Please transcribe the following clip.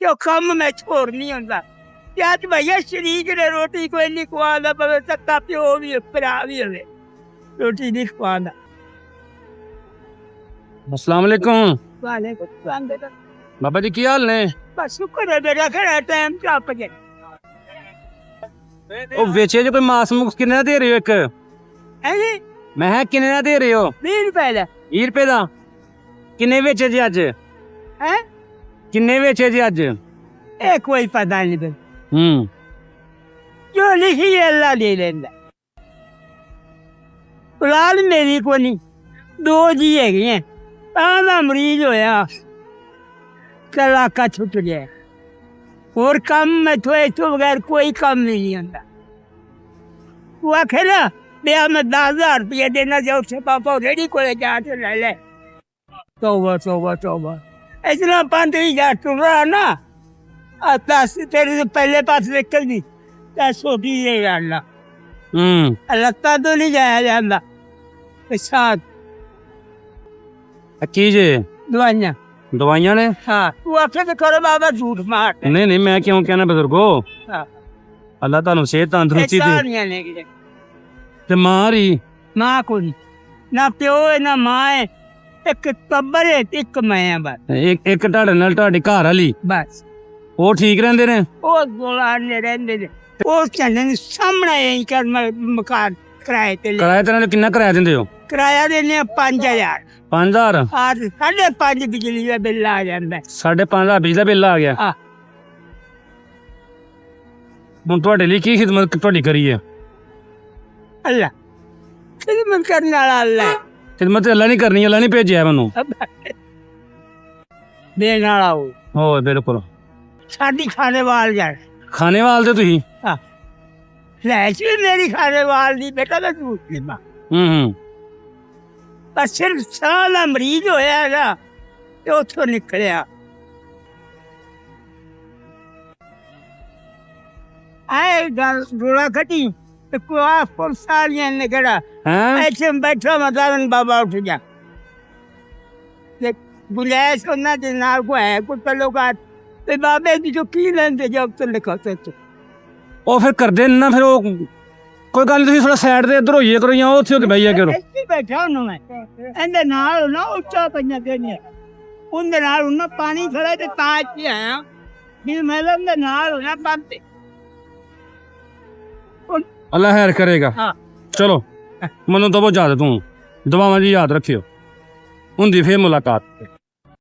ਤੇ ਉਹ ਕੰਮ ਮੈਂ ਛੋੜ ਨਹੀਂ ਹੁੰਦਾ ਤੇ ਅੱਜ ਭਈਆ ਸ਼ਰੀਕ ਨੇ ਰੋਟੀ ਕੋਈ ਨਹੀਂ ਖਵਾਉਂਦਾ ਪਵੇ ਸੱਤਾ ਪਿਓ ਵੀ ਭਰਾ ਵੀ ਹੋਵੇ ਰੋਟੀ ਨਹੀਂ ਖਵਾਉਂਦਾ। अस्सलाम वालेकुम ਵਾਲੇ ਕੋ ਖਾਂਦੇ ਤਾਂ बाबा जी की हाल ने ਬਸ ਸ਼ੁਕਰ ਹੈ ਮੇਰਾ ਖੜਾ ਟਾਈਮ ਚੱਪ ਗਿਆ। ओ बेचे जो कोई मास मुक्स किन्ने दा दे रहे हो एक ਹੈ ਜੀ मैं है किन्ने दा दे रहे हो 20 ਰੁਪਏ ਦਾ 20 रुपए दा किन्ने बेचे जी अज ਹੈ किन्ने बेचे जी अज ਇਹ ਕੋਈ ਪਤਾ ਨਹੀਂ ਬਈ ਜੋ ਲਿਖੀ ਹੈ ਅੱਲਾ ਦੇ ਲੈਂਦਾ। ਔਲਾਦ ਮੇਰੀ ਕੋਈ ਨਹੀਂ ਦੋ ਜੀ ਹੈਗੇ ਆ ਤਾਂ ਦਾ ਮਰੀਜ਼ ਹੋਇਆ ਕਲਾਕਾ ਛੁੱਟ ਗਿਆ ਹੋਰ ਕੰਮ ਮੈਥੋਂ ਇਸ ਤੋਂ ਬਗੈਰ ਕੋਈ ਕੰਮ ਨਹੀਂ ਹੁੰਦਾ। ਉਹ ਆਖੇ ਨਾ ਬਿਆ ਮੈਂ 10,000 ਰੁਪਏ ਦੇਣਾ ਜਾ ਉੱਥੇ ਪਾਪਾ ਰੇੜੀ ਕੋਲੇ ਜਾ ਕੇ ਲੈ ਲੈ। ਤੋਬਾ ਤੋਬਾ ਤੋਬਾ ਇਤਨਾ 5,000 ਟੁਰਾ ਨਾ ਆ 10 ਤੇਰੇ ਪਹਿਲੇ ਪਾਸ ਨਿਕਲ ਗਈ ਤਾਂ ਸੋਟੀ ਦੇ ਜਾਣਾ ਲੱਤਾਂ ਤੋਂ ਨਹੀਂ ਜਾਇਆ ਜਾਂਦਾ ਸਾਥ की जे ਦਵਾਈਆਂ दवाइयां ने हाँ वो आखे तो करो बाबा झूठ मार नहीं नहीं मैं क्यों कहना बुजुर्गो हाँ अल्लाह तानू सेहत तंदुरुस्ती दे सारियां ने ते मारी माँ को नहीं ना प्यो है ना माँ है एक टब्बर है एक मैं है बस एक ढाडे नाल ढाडी घर वाली बस ਉਹ ਠੀਕ ਰਹਿੰਦੇ ਨੇ वो गोलाने रहते ने वो चलने सामने यही कर मकान किराए ते ले ਕਿਰਾਏ ਤੇ ਨਾਲ ਕਿੰਨਾ ਕਿਰਾਇਆ ਦਿੰਦੇ ਹੋ किराया देने 5,000 5000 आज 5.5 बिजली का बिल आ जाता है 5,500 बिजली ਦਾ ਬਿੱਲ ਆ ਗਿਆ हाँ ਹੁਣ ਤੁਹਾਡੇ ਲਈ ਕੀ ਖਿਦਮਤ ਤੁਹਾਡੀ ਕਰੀ ਹੈ अल्लाह खिदमत करने वाला अल्लाह है। ਖਿਦਮਤ ਤੇ ਅੱਲਾ ਨਹੀਂ ਕਰਨੀ ਅੱਲਾ ਨਹੀਂ ਭੇਜਿਆ ਮੈਨੂੰ देने वाला वो ਹੋ ਬਿਲਕੁਲ साडी खाने वाल जाए ਖਾਣੇ ਵਾਲ ਤੇ ਤੁਸੀਂ हाँ लैसी मेरी खाने वाल दी बेटा मैं झूठ नहीं मां ਹੂੰ पर सिर्फ साल मरीज होया ना ते उथों निकलिया आए गल रोला कटी ते कोआ पुलिस वालियां ने कड़ा ਹੈ ऐसे बैठा मतलब बाबा उठ जा ते बुलाया सोना दे नाल को है कोई पलो का ते बाबे दी जो की लेंदे जब तो लिखा तो ਉਹ ਫਿਰ ਕਰਦੇ ਨੀ ਨਾ ਫਿਰ ਉਹ ਕੋਈ ਗੱਲ ਨੀ ਤੁਸੀਂ ਥੋੜਾ ਸਾਈਡ ਤੇ ਇੱਧਰ ਹੋਈਏ ਕਰੋ ਜਾਂ ਉੱਥੇ ਹੋ ਕੇ ਬਈਆ ਕਰੋ ਇੱਥੇ ਬੈਠਾ ਉਹਨੂੰ ਮੈਂ ਇਹਦੇ ਨਾਲ ਨਾ ਉੱਚਾ ਪਈਆਂ ਦੇਣੀਆਂ ਉਹਦੇ ਨਾਲ ਉਹਨਾਂ ਪਾਣੀ ਖੜਾ ਤੇ ਤਾਂ ਇੱਥੇ ਆਇਆ ਵੀ ਮੈਂ ਉਹਦੇ ਨਾਲ ਹੋਣਾ ਪੰਪ ਤੇ ਅੱਲਾ ਖੈਰ ਕਰੇਗਾ ਹਾਂ ਚਲੋ ਮੈਨੂੰ ਦਵੋ ਇਜਾਜ਼ਤ ਤੂੰ ਦੁਆਵਾਂ ਦੀ ਯਾਦ ਰੱਖਿਓ ਹੁੰਦੀ ਫੇਰ ਮੁਲਾਕਾਤ